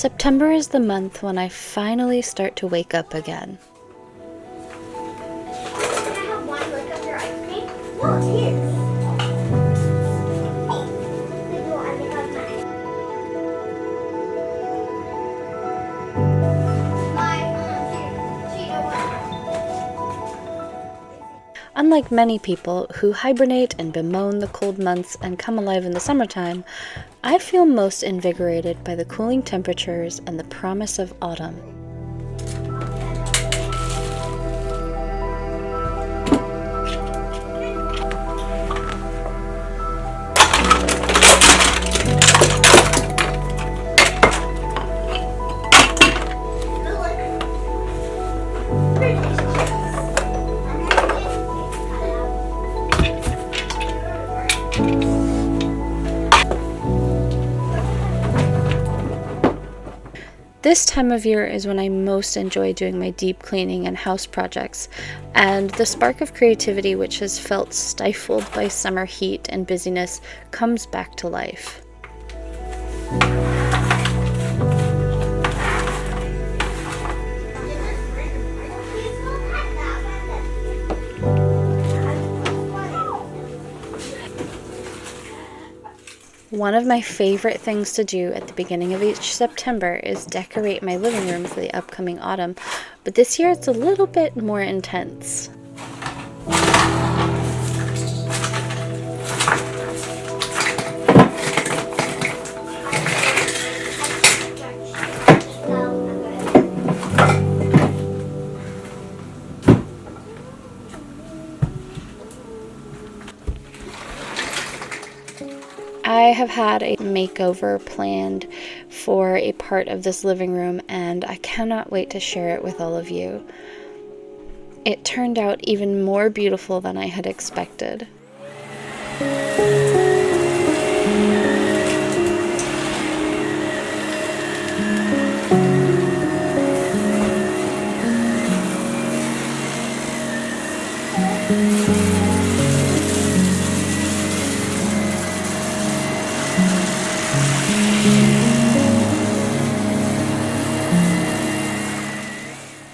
September is the month when I finally start to wake up again. Can I have one lick of your ice cream? No, it's here. Unlike many people who hibernate and bemoan the cold months and come alive in the summertime, I feel most invigorated by the cooling temperatures and the promise of autumn. This time of year is when I most enjoy doing my deep cleaning and house projects, and the spark of creativity which has felt stifled by summer heat and busyness comes back to life. One of my favorite things to do at the beginning of each September is decorate my living room for the upcoming autumn, but this year it's a little bit more intense. I have had a makeover planned for a part of this living room, and I cannot wait to share it with all of you. It turned out even more beautiful than I had expected.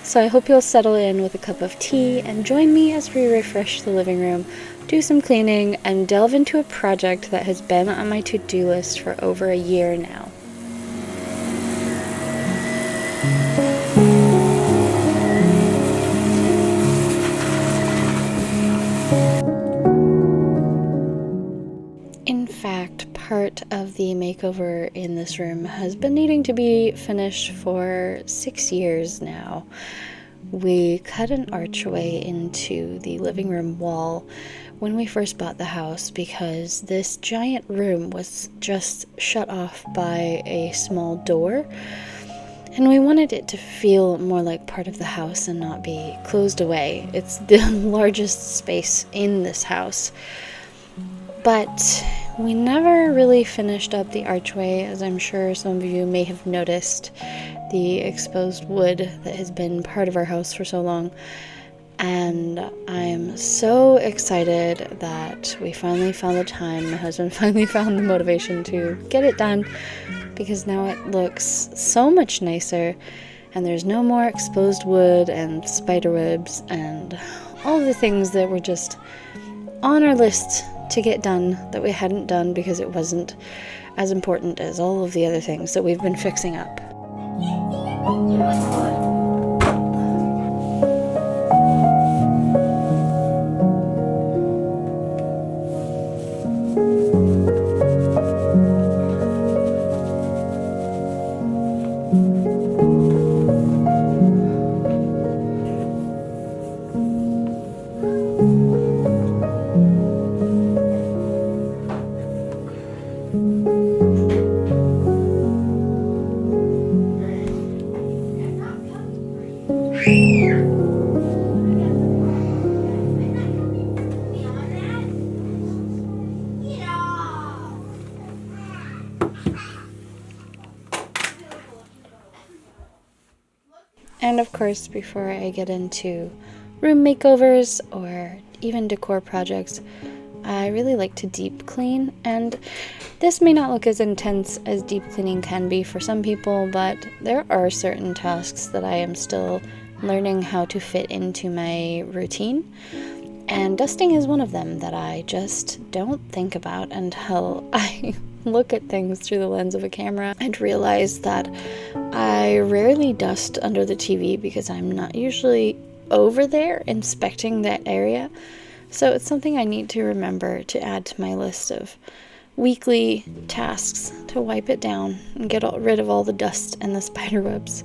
So I hope you'll settle in with a cup of tea and join me as we refresh the living room, do some cleaning, and delve into a project that has been on my to-do list for over a year now. In fact, part of the makeover in this room has been needing to be finished for 6 years now. We cut an archway into the living room wall when we first bought the house because this giant room was just shut off by a small door, and we wanted it to feel more like part of the house and not be closed away. It's the largest space in this house. But we never really finished up the archway, as I'm sure some of you may have noticed, the exposed wood that has been part of our house for so long. And I'm so excited that we finally found the time, my husband finally found the motivation to get it done, because now it looks so much nicer, and there's no more exposed wood and spider webs and all the things that were just on our list to get done that we hadn't done because it wasn't as important as all of the other things that we've been fixing up. And of course, before I get into room makeovers or even decor projects, I really like to deep clean, and this may not look as intense as deep cleaning can be for some people, but there are certain tasks that I am still learning how to fit into my routine, and dusting is one of them that I just don't think about until I look at things through the lens of a camera and realize that I rarely dust under the TV because I'm not usually over there inspecting that area. So it's something I need to remember to add to my list of weekly tasks to wipe it down and get rid of all the dust and the spider webs.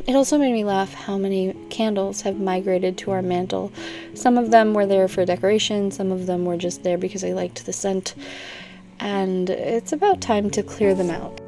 It also made me laugh how many candles have migrated to our mantle. Some of them were there for decoration, some of them were just there because I liked the scent, and it's about time to clear them out.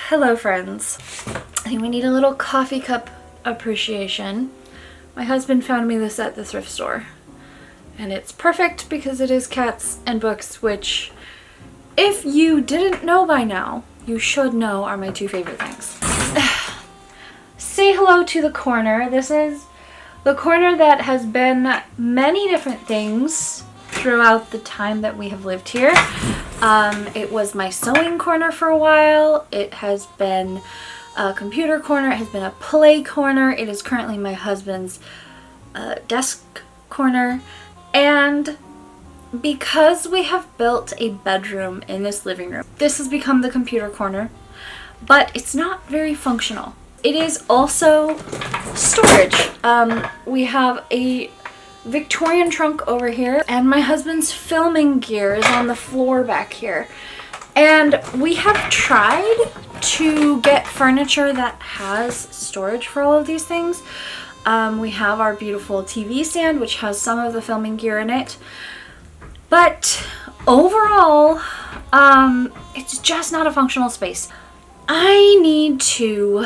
Hello friends. I think we need a little coffee cup appreciation. My husband found me this at the thrift store, and it's perfect because it is cats and books, which, if you didn't know by now, you should know are my two favorite things. Say hello to the corner. This is the corner that has been many different things throughout the time that we have lived here. It was my sewing corner for a while. It has been a computer corner. It has been a play corner. It is currently my husband's desk corner. And because we have built a bedroom in this living room, this has become the computer corner, but it's not very functional. It is also storage. We have a Victorian trunk over here, and my husband's filming gear is on the floor back here. And we have tried to get furniture that has storage for all of these things. We have our beautiful TV stand, which has some of the filming gear in it. But overall, it's just not a functional space. I need to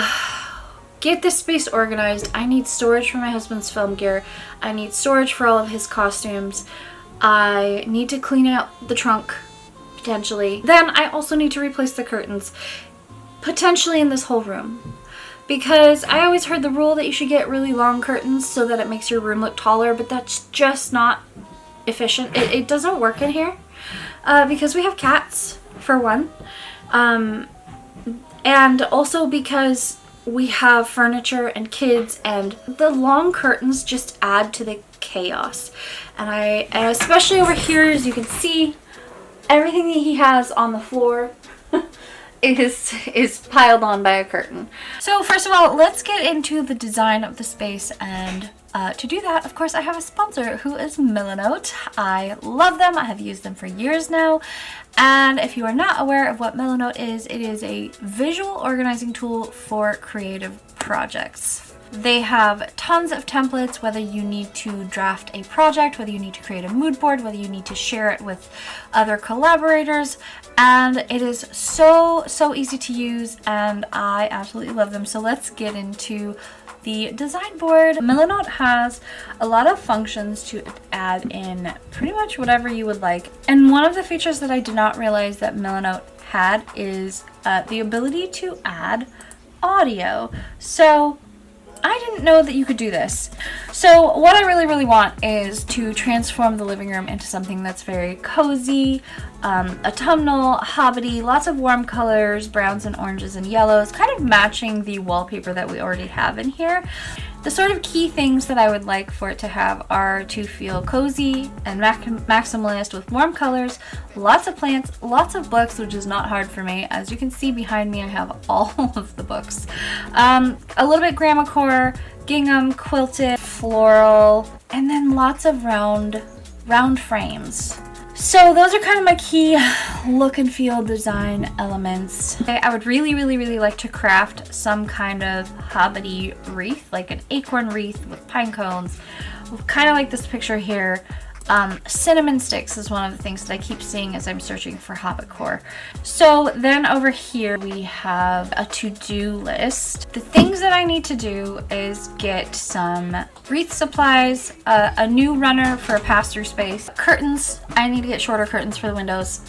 get this space organized. I need storage for my husband's film gear. I need storage for all of his costumes. I need to clean out the trunk, potentially. Then I also need to replace the curtains, potentially in this whole room. Because I always heard the rule that you should get really long curtains so that it makes your room look taller, but that's just not efficient. It doesn't work in here because we have cats, for one. And also because we have furniture and kids, and the long curtains just add to the chaos. And especially over here, as you can see, everything that he has on the floor is piled on by a curtain. So first of all, let's get into the design of the space, and to do that, of course, I have a sponsor who is Milanote. I love them. I have used them for years now. And if you are not aware of what Milanote is, it is a visual organizing tool for creative projects. They have tons of templates, whether you need to draft a project, whether you need to create a mood board, whether you need to share it with other collaborators, and it is so easy to use, and I absolutely love them. So let's get into the design board. Milanote has a lot of functions to add in pretty much whatever you would like. And one of the features that I did not realize that Milanote had is the ability to add audio. So I didn't know that you could do this. So what I really want is to transform the living room into something that's very cozy, autumnal, hobbity, lots of warm colors, browns and oranges and yellows, kind of matching the wallpaper that we already have in here. The sort of key things that I would like for it to have are to feel cozy and maximalist with warm colors, lots of plants, lots of books, which is not hard for me. As you can see behind me, I have all of the books. A little bit grandma core, gingham, quilted, floral, and then lots of round frames. So those are kind of my key look and feel design elements. I would really like to craft some kind of hobbity wreath, like an acorn wreath with pine cones, kind of like this picture here. Cinnamon sticks is one of the things that I keep seeing as I'm searching for hobbit core. So then over here we have a to-do list. The things that I need to do is get some wreath supplies, a new runner for a pass-through space, curtains. I need to get shorter curtains for the windows,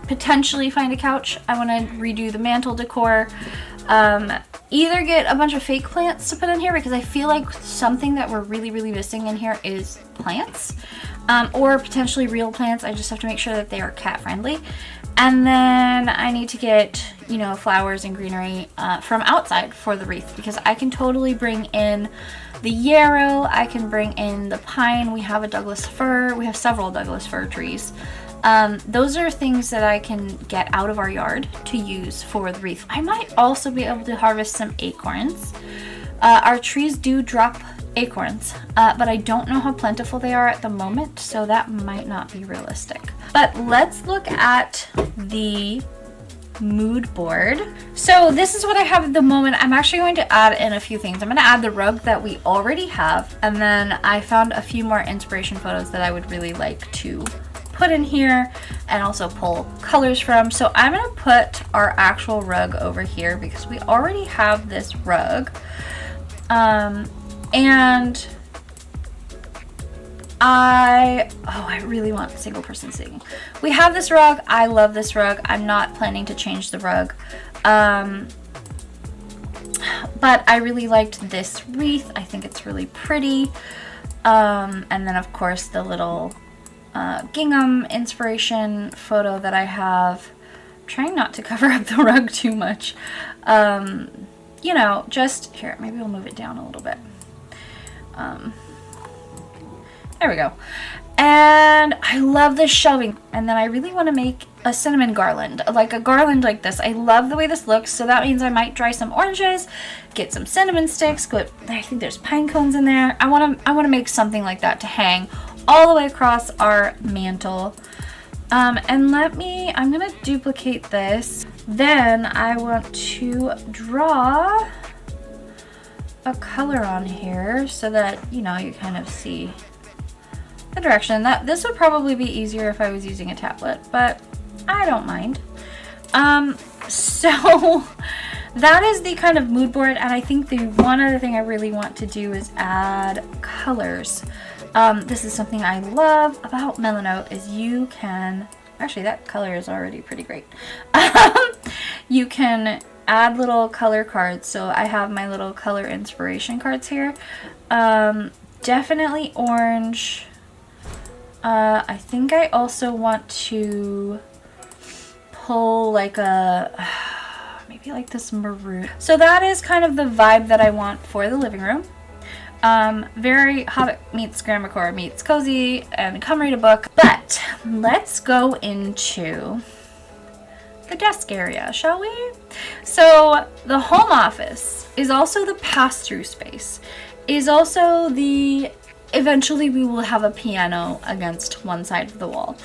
potentially find a couch. I want to redo the mantle decor. Either get a bunch of fake plants to put in here, because I feel like something that we're really missing in here is plants, or potentially real plants. I just have to make sure that they are cat friendly. And then I need to get, you know, flowers and greenery from outside for the wreath, because I can totally bring in the yarrow, I can bring in the pine, we have a Douglas fir, we have several Douglas fir trees. Those are things that I can get out of our yard to use for the wreath. I might also be able to harvest some acorns. Our trees do drop acorns, but I don't know how plentiful they are at the moment, so that might not be realistic. But let's look at the mood board. So this is what I have at the moment. I'm actually going to add in a few things. I'm going to add the rug that we already have, and then I found a few more inspiration photos that I would really like to put in here and also pull colors from. So I'm going to put our actual rug over here because we already have this rug. And I really want single person sitting. We have this rug. I love this rug. I'm not planning to change the rug. But I really liked this wreath. I think it's really pretty. And then of course the little gingham inspiration photo that I have. I'm trying not to cover up the rug too much. You know, just here, maybe we'll move it down a little bit. There we go. And I love this shelving. And then I really want to make a cinnamon garland, like a garland like this. I love the way this looks, so that means I might dry some oranges, get some cinnamon sticks, but I think there's pine cones in there. I want to make something like that to hang all the way across our mantle. And I'm gonna duplicate this. Then I want to draw a color on here so that, you know, you kind of see the direction. That this would probably be easier if I was using a tablet, but I don't mind. So that is the kind of mood board, and I think the one other thing I really want to do is add colors. This is something I love about Melanote is you can, actually that color is already pretty great. You can add little color cards. So I have my little color inspiration cards here. Definitely orange. I think I also want to pull like a, maybe like this maroon. So that is kind of the vibe that I want for the living room. Very Hobbit meets Grandma Core meets cozy and come read a book. But let's go into the desk area, shall we? So the home office is also the pass-through space, is also the, eventually we will have a piano against one side of the wall.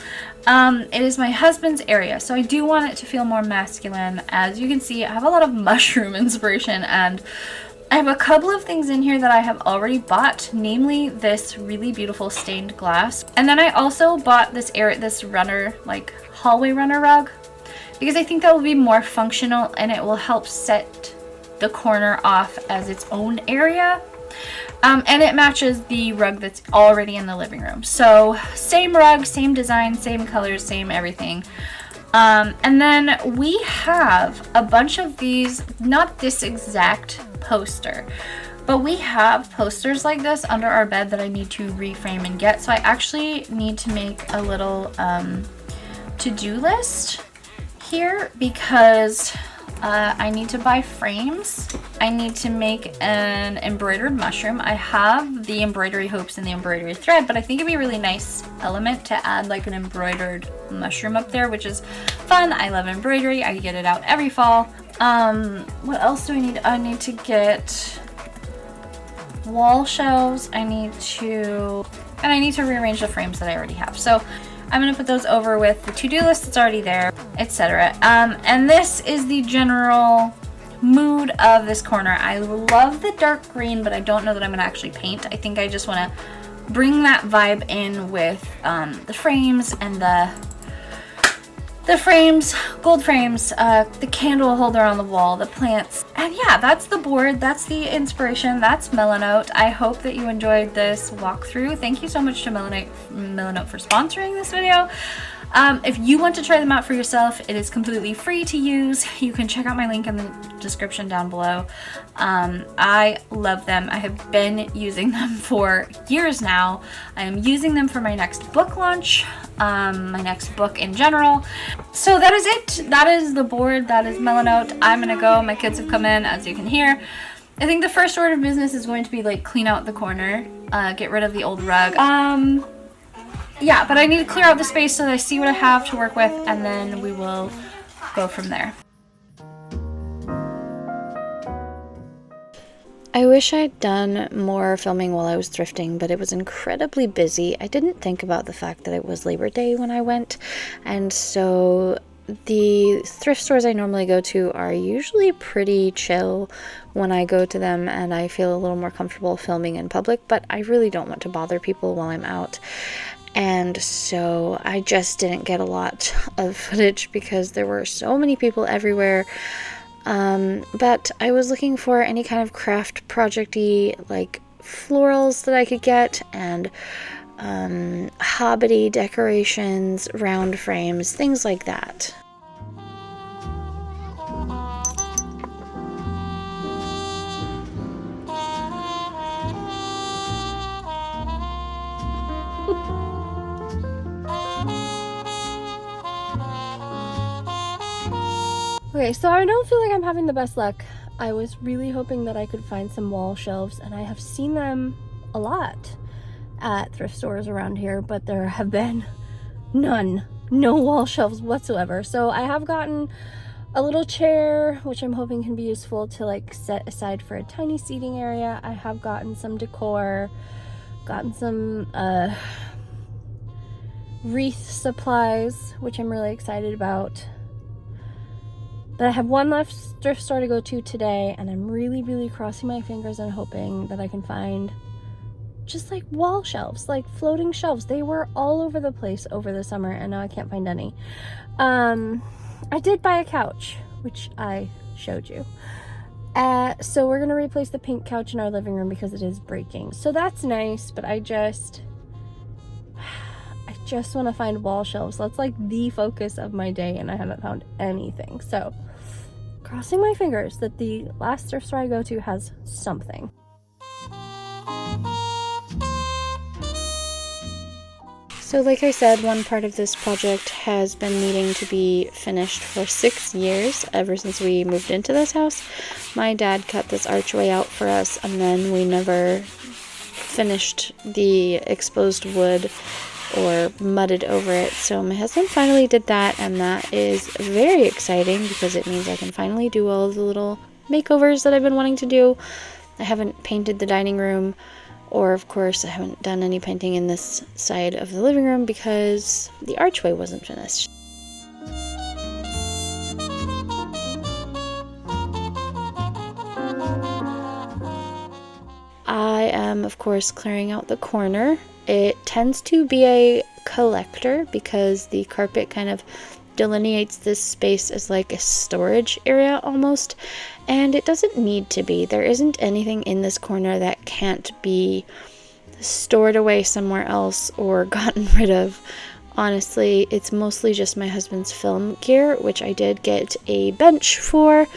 It is my husband's area, so I do want it to feel more masculine. As you can see, I have a lot of mushroom inspiration, and I have a couple of things in here that I have already bought, namely this really beautiful stained glass. And then I also bought this runner, like hallway runner rug, because I think that will be more functional and it will help set the corner off as its own area. And it matches the rug that's already in the living room. So same rug, same design, same colors, same everything. And then we have a bunch of these, not this exact poster, But we have posters like this under our bed that I need to reframe and get. So I actually need to make a little to-do list here because I need to buy frames. I need to make an embroidered mushroom. I have the embroidery hoops and the embroidery thread, but I think it'd be a really nice element to add like an embroidered mushroom up there, which is fun. I love embroidery. I get it out every fall. What else do I need? I need to get wall shelves. I need to rearrange the frames that I already have. So I'm gonna put those over with the to-do list that's already there, etc. And this is the general mood of this corner. I love the dark green, but I don't know that I'm gonna actually paint. I think I just wanna bring that vibe in with the frames and the frames, gold frames, the candle holder on the wall, the plants. And yeah, that's the board, that's the inspiration, that's Melanote. I hope that you enjoyed this walkthrough. Thank you so much to Melanote for sponsoring this video. If you want to try them out for yourself, it is completely free to use. You can check out my link in the description down below. I love them. I have been using them for years now. I am using them for my next book launch, my next book in general. So that is it. That is the board. That is Melanote. I'm gonna go. My kids have come in, as you can hear. I think the first order of business is going to be like clean out the corner, get rid of the old rug. Yeah, but I need to clear out the space so that I see what I have to work with, and then we will go from there. I wish I'd done more filming while I was thrifting, but it was incredibly busy. I didn't think about the fact that it was Labor Day when I went, and so the thrift stores I normally go to are usually pretty chill when I go to them, and I feel a little more comfortable filming in public, but I really don't want to bother people while I'm out. And so I just didn't get a lot of footage because there were so many people everywhere. But I was looking for any kind of craft project-y, like florals that I could get, and hobbity decorations, round frames, things like that. Okay, so I don't feel like I'm having the best luck. I was really hoping that I could find some wall shelves, and I have seen them a lot at thrift stores around here, but there have been none. No wall shelves whatsoever. So I have gotten a little chair, which I'm hoping can be useful to like set aside for a tiny seating area. I have gotten some decor, gotten some wreath supplies, which I'm really excited about. But I have one left thrift store to go to today, and I'm really, really crossing my fingers and hoping that I can find just like wall shelves, like floating shelves. They were all over the place over the summer, and now I can't find any. I did buy a couch, which I showed you. So we're gonna replace the pink couch in our living room because it is breaking. So that's nice, but I just want to find wall shelves. That's like the focus of my day, and I haven't found anything. So crossing my fingers that the last thrift store I go to has something. So like I said, one part of this project has been needing to be finished for 6 years, ever since we moved into this house. My dad cut this archway out for us, and then we never finished the exposed wood or mudded over it. So my husband finally did that, and that is very exciting because it means I can finally do all of the little makeovers that I've been wanting to do. I haven't painted the dining room, or of course I haven't done any painting in this side of the living room because the archway wasn't finished. I am of course clearing out the corner. It tends to be a collector because the carpet kind of delineates this space as like a storage area almost, and it doesn't need to be. There isn't anything in this corner that can't be stored away somewhere else or gotten rid of. Honestly, it's mostly just my husband's film gear, which I did get a bench for,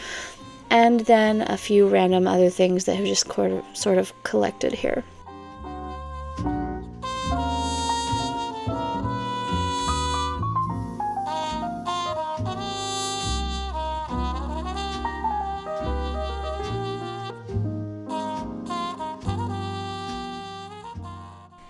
and then a few random other things that have just sort of collected here.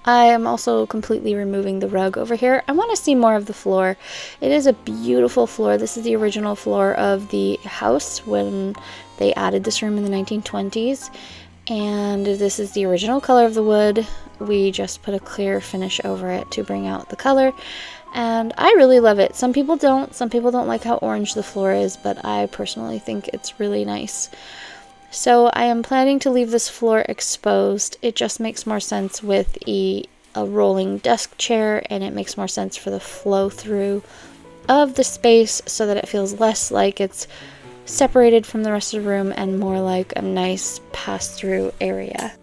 I am also completely removing the rug over here. I want to see more of the floor. It is a beautiful floor. This is the original floor of the house when they added this room in the 1920s. And this is the original color of the wood. We just put a clear finish over it to bring out the color. And I really love it. Some people don't. Some people don't like how orange the floor is, but I personally think it's really nice. So I am planning to leave this floor exposed. It just makes more sense with a rolling desk chair, and it makes more sense for the flow through of the space so that it feels less like it's separated from the rest of the room and more like a nice pass-through area.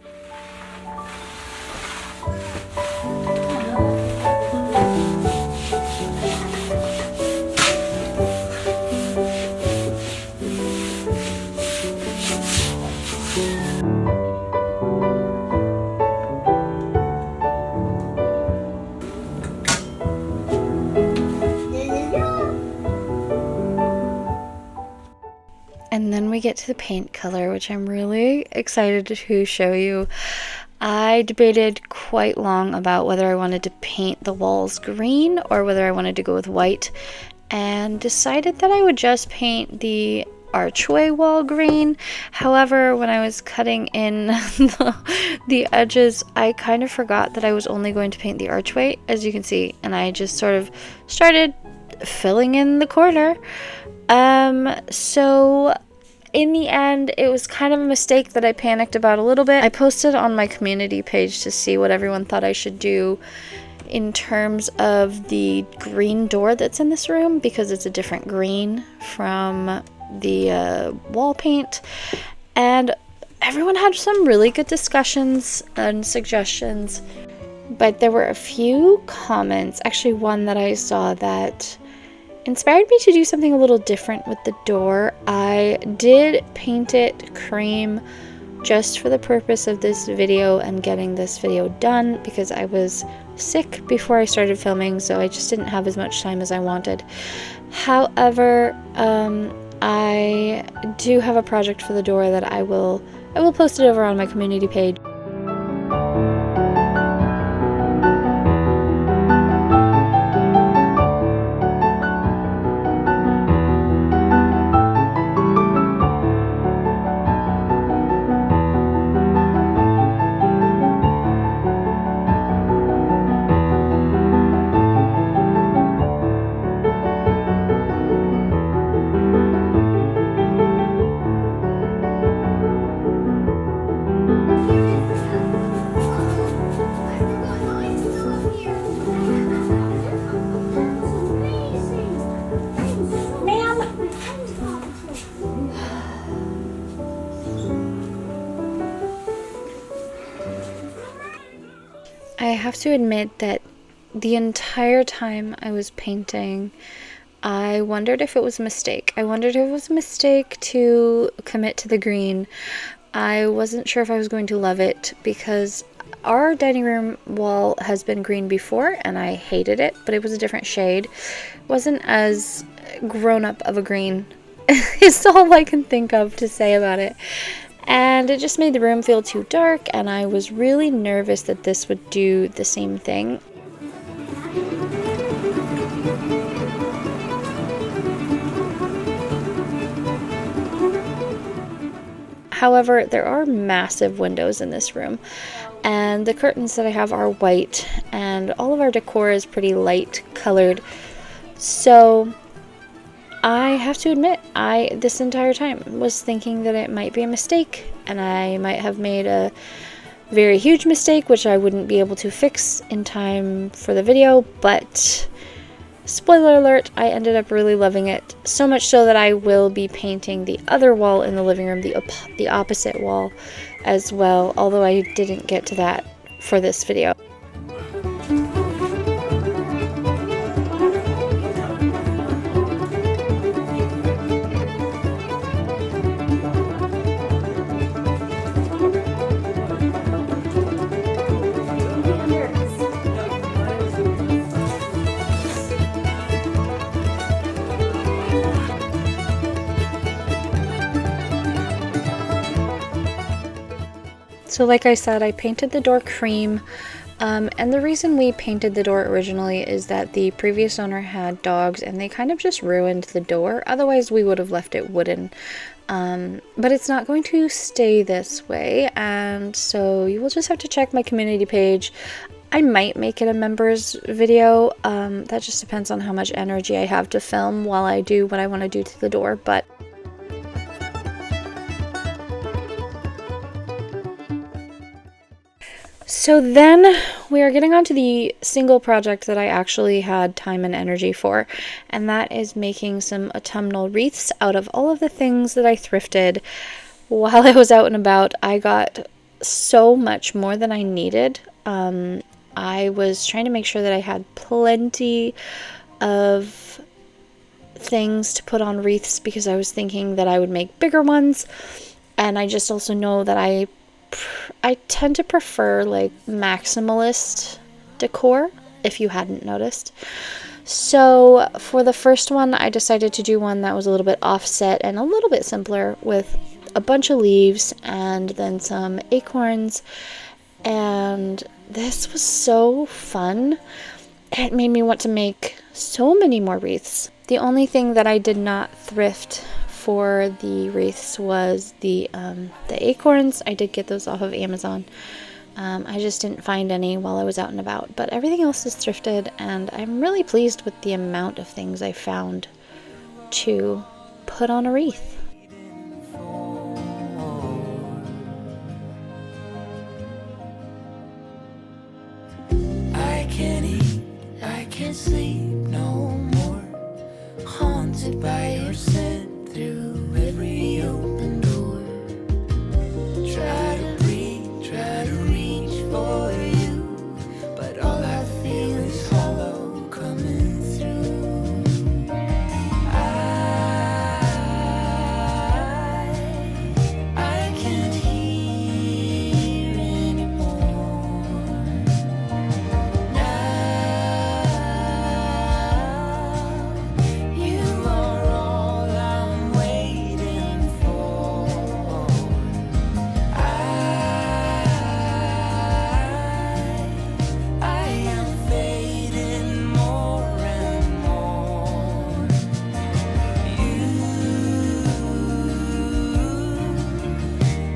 And then we get to the paint color, which I'm really excited to show you. I debated quite long about whether I wanted to paint the walls green or whether I wanted to go with white, and decided that I would just paint the archway wall green. However, when I was cutting in the edges, I kind of forgot that I was only going to paint the archway, as you can see, and I just sort of started filling in the corner. So in the end, it was kind of a mistake that I panicked about a little bit. I posted on my community page to see what everyone thought I should do in terms of the green door that's in this room, because it's a different green from the wall paint. And everyone had some really good discussions and suggestions, but there were a few comments, actually one that I saw that inspired me to do something a little different with the door. I did paint it cream just for the purpose of this video and getting this video done, because I was sick before I started filming, so I just didn't have as much time as I wanted. However, I do have a project for the door that I will post it over on my community page. I have to admit that the entire time I was painting, I wondered if it was a mistake. I wondered if it was a mistake to commit to the green. I wasn't sure if I was going to love it, because our dining room wall has been green before and I hated it, but it was a different shade. It wasn't as grown up of a green is all I can think of to say about it. And it just made the room feel too dark, and I was really nervous that this would do the same thing. However, there are massive windows in this room, and the curtains that I have are white, and all of our decor is pretty light colored. So I have to admit, this entire time was thinking that it might be a mistake, and I might have made a very huge mistake, which I wouldn't be able to fix in time for the video, but spoiler alert, I ended up really loving it, so much so that I will be painting the other wall in the living room, the opposite wall as well, although I didn't get to that for this video. So like I said, I painted the door cream. And the reason we painted the door originally is that the previous owner had dogs and they kind of just ruined the door. Otherwise, we would have left it wooden. But it's not going to stay this way, and so you will just have to check my community page. I might make it a members video. That just depends on how much energy I have to film while I do what I want to do to the door, but so then we are getting on to the single project that I actually had time and energy for, and that is making some autumnal wreaths out of all of the things that I thrifted while I was out and about. I got so much more than I needed. I was trying to make sure that I had plenty of things to put on wreaths because I was thinking that I would make bigger ones, and I just also know that I tend to prefer like maximalist decor, if you hadn't noticed. So for the first one, I decided to do one that was a little bit offset and a little bit simpler with a bunch of leaves and then some acorns. And this was so fun. It made me want to make so many more wreaths. The only thing that I did not thrift for the wreaths was the acorns. I did get those off of Amazon. I just didn't find any while I was out and about, but everything else is thrifted, and I'm really pleased with the amount of things I found to put on a wreath. I can't eat, I can't sleep no more, haunted by your scent through every open door. Try to breathe, try to reach for you, but all I feel is hollow coming through. I can't hear anymore. You are all I'm waiting for. I am fading more and more. You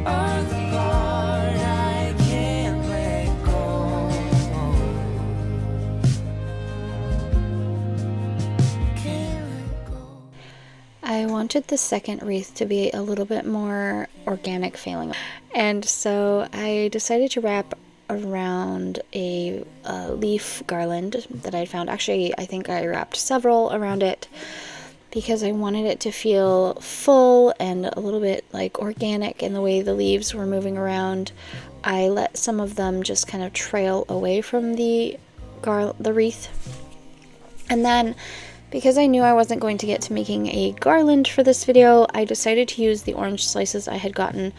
are the part I can't let go. Can't let go. I wanted the second wreath to be a little bit more organic feeling, and so I decided to wrap around a leaf garland that I found. Actually, I think I wrapped several around it because I wanted it to feel full and a little bit like organic in the way the leaves were moving around. I let some of them just kind of trail away from the wreath. And then, because I knew I wasn't going to get to making a garland for this video, I decided to use the orange slices I had gotten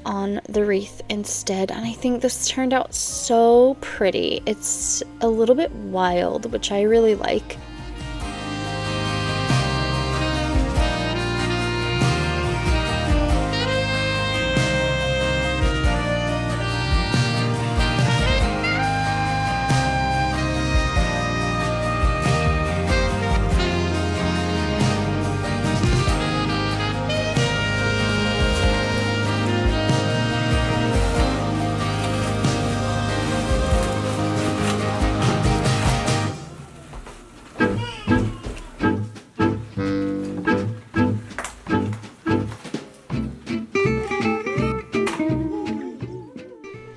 on the wreath instead, and I think this turned out so pretty. It's a little bit wild, which I really like.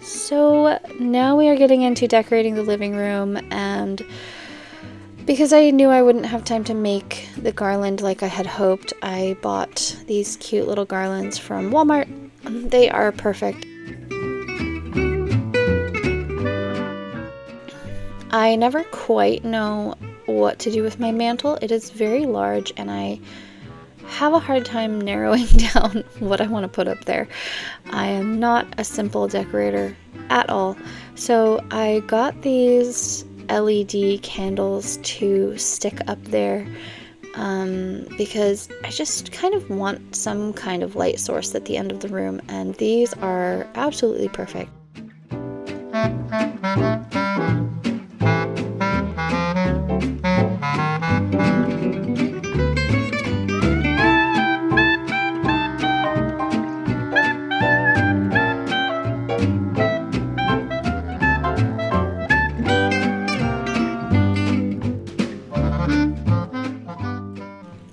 So now we are getting into decorating the living room, and because I knew I wouldn't have time to make the garland like I had hoped, I bought these cute little garlands from Walmart. They are perfect. I never quite know what to do with my mantle. It is very large, and I have a hard time narrowing down what I want to put up there. I am not a simple decorator at all. So I got these LED candles to stick up there because I just kind of want some kind of light source at the end of the room, and these are absolutely perfect.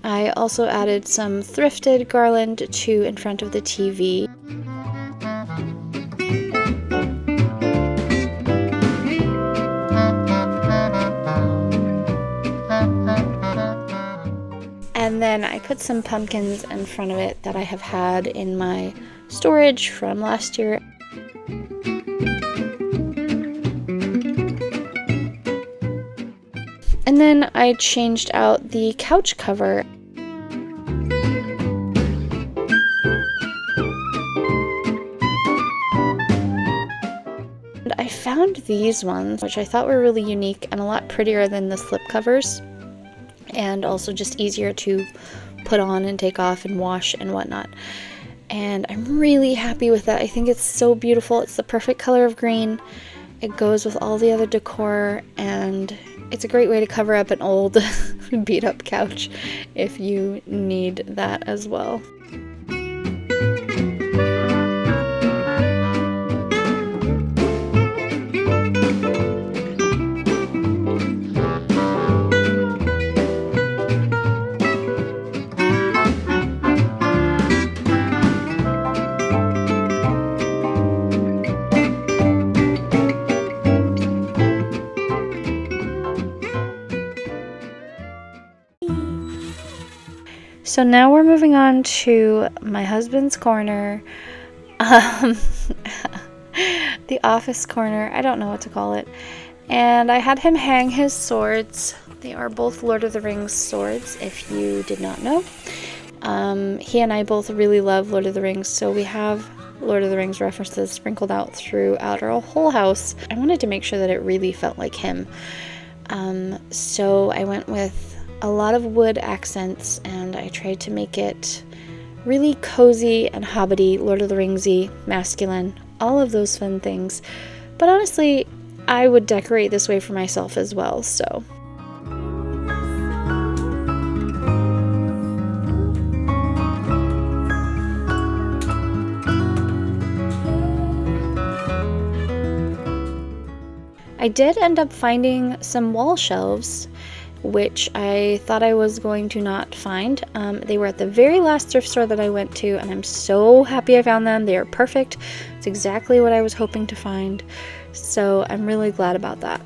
I also added some thrifted garland to in front of the TV. And then I put some pumpkins in front of it that I have had in my storage from last year. And then I changed out the couch cover. And I found these ones, which I thought were really unique and a lot prettier than the slip covers, and also just easier to put on and take off and wash and whatnot. And I'm really happy with that. I think it's so beautiful. It's the perfect color of green. It goes with all the other decor, and it's a great way to cover up an old beat up couch if you need that as well. So now we're moving on to my husband's corner, the office corner, I don't know what to call it. And I had him hang his swords. They are both Lord of the Rings swords, if you did not know. He and I both really love Lord of the Rings, so we have Lord of the Rings references sprinkled out throughout our whole house. I wanted to make sure that it really felt like him. So I went with a lot of wood accents, and I tried to make it really cozy and hobbity, Lord of the Ringsy, masculine, all of those fun things. But honestly, I would decorate this way for myself as well, so. I did end up finding some wall shelves, which I thought I was going to not find. They were at the very last thrift store that I went to, and I'm so happy I found them. They are perfect. It's exactly what I was hoping to find, so I'm really glad about that.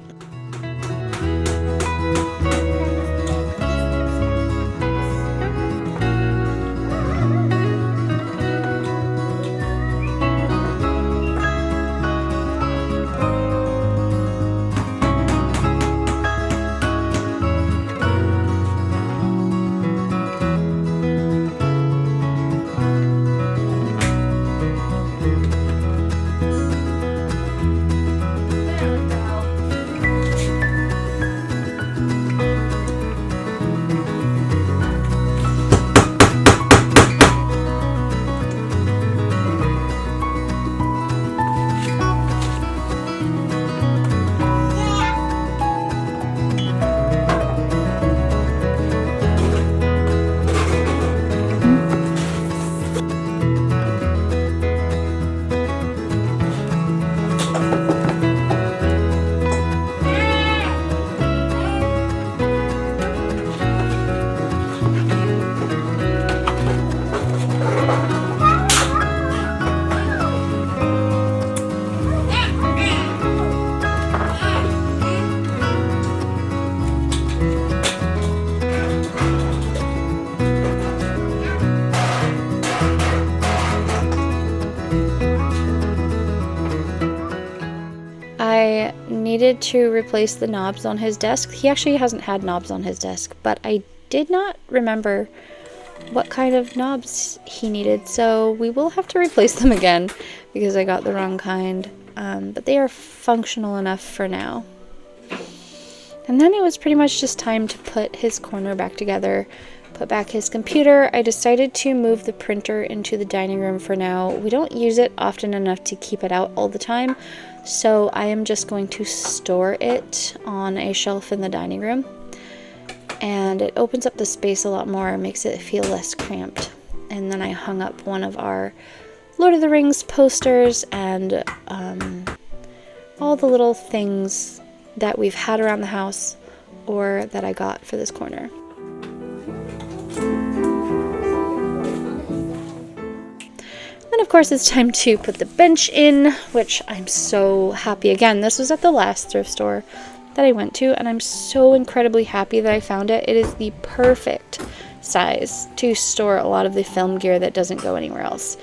I needed to replace the knobs on his desk. He actually hasn't had knobs on his desk, but I did not remember what kind of knobs he needed, so we will have to replace them again because I got the wrong kind, but they are functional enough for now. And then it was pretty much just time to put his corner back together, put back his computer. I decided to move the printer into the dining room for now. We don't use it often enough to keep it out all the time, so I am just going to store it on a shelf in the dining room. And it opens up the space a lot more, makes it feel less cramped. And then I hung up one of our Lord of the Rings posters and all the little things that we've had around the house or that I got for this corner. Then of course it's time to put the bench in, which I'm so happy. Again, this was at the last thrift store that I went to, and I'm so incredibly happy that I found it. It is the perfect size to store a lot of the film gear that doesn't go anywhere else.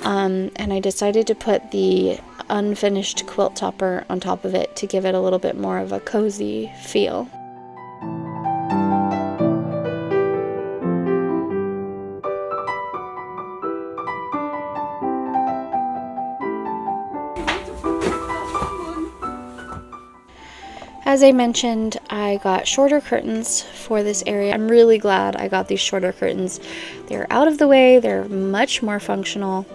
And I decided to put the unfinished quilt topper on top of it to give it a little bit more of a cozy feel. As I mentioned, I got shorter curtains for this area. I'm really glad I got these shorter curtains. They're out of the way, they're much more functional,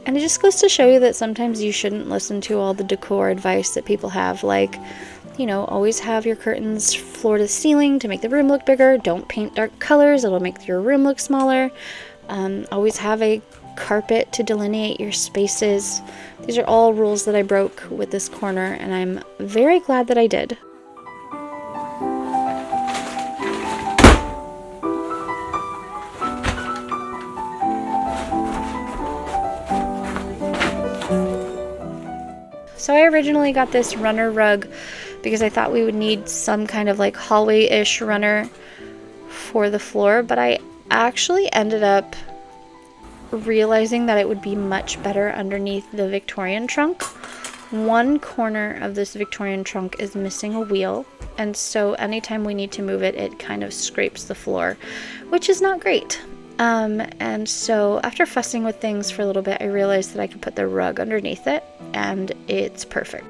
and it just goes to show you that sometimes you shouldn't listen to all the decor advice that people have, like, you know, always have your curtains floor to ceiling to make the room look bigger. Don't paint dark colors, it'll make your room look smaller. Always have a carpet to delineate your spaces. These are all rules that I broke with this corner, and I'm very glad that I did. So I originally got this runner rug because I thought we would need some kind of like hallway-ish runner for the floor, but I actually ended up realizing that it would be much better underneath the Victorian trunk. One corner of this Victorian trunk is missing a wheel, and so anytime we need to move it, it kind of scrapes the floor, which is not great. And so after fussing with things for a little bit, I realized that I could put the rug underneath it, and it's perfect.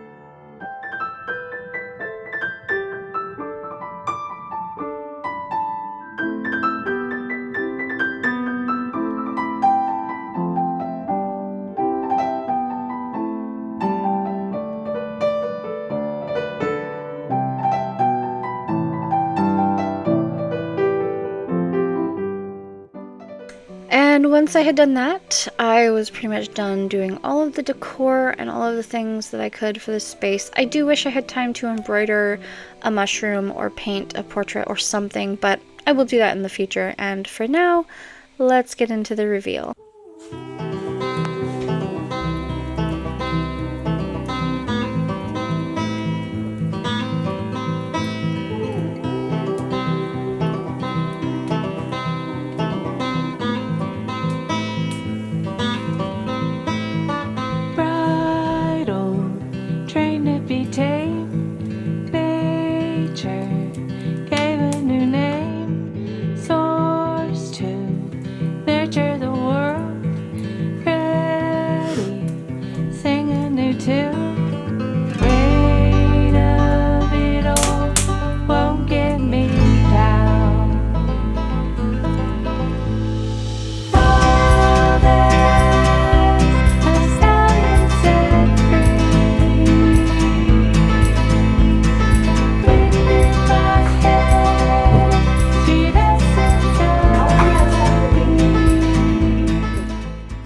And once I had done that, I was pretty much done doing all of the decor and all of the things that I could for this space. I do wish I had time to embroider a mushroom or paint a portrait or something, but I will do that in the future. And for now, let's get into the reveal.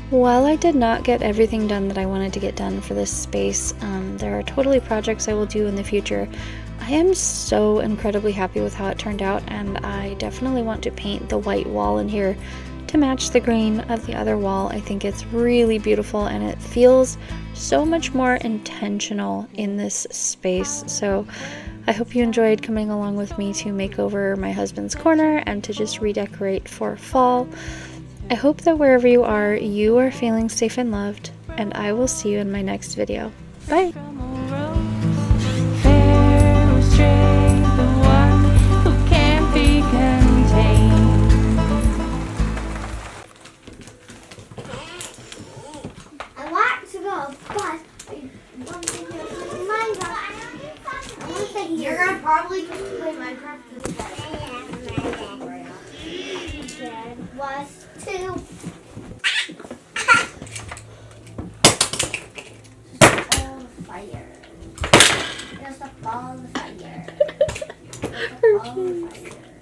While I did not get everything done that I wanted to get done for this space, there are totally projects I will do in the future. I am so incredibly happy with how it turned out, and I definitely want to paint the white wall in here to match the green of the other wall. I think it's really beautiful, and it feels so much more intentional in this space. So I hope you enjoyed coming along with me to make over my husband's corner and to just redecorate for fall. I hope that wherever you are feeling safe and loved, and I will see you in my next video. Bye! I want to go, but one thing that my mind, I want to stay here. You're gonna probably Minecraft was to all the fire. Just a ball of fire. Just a ball of fire.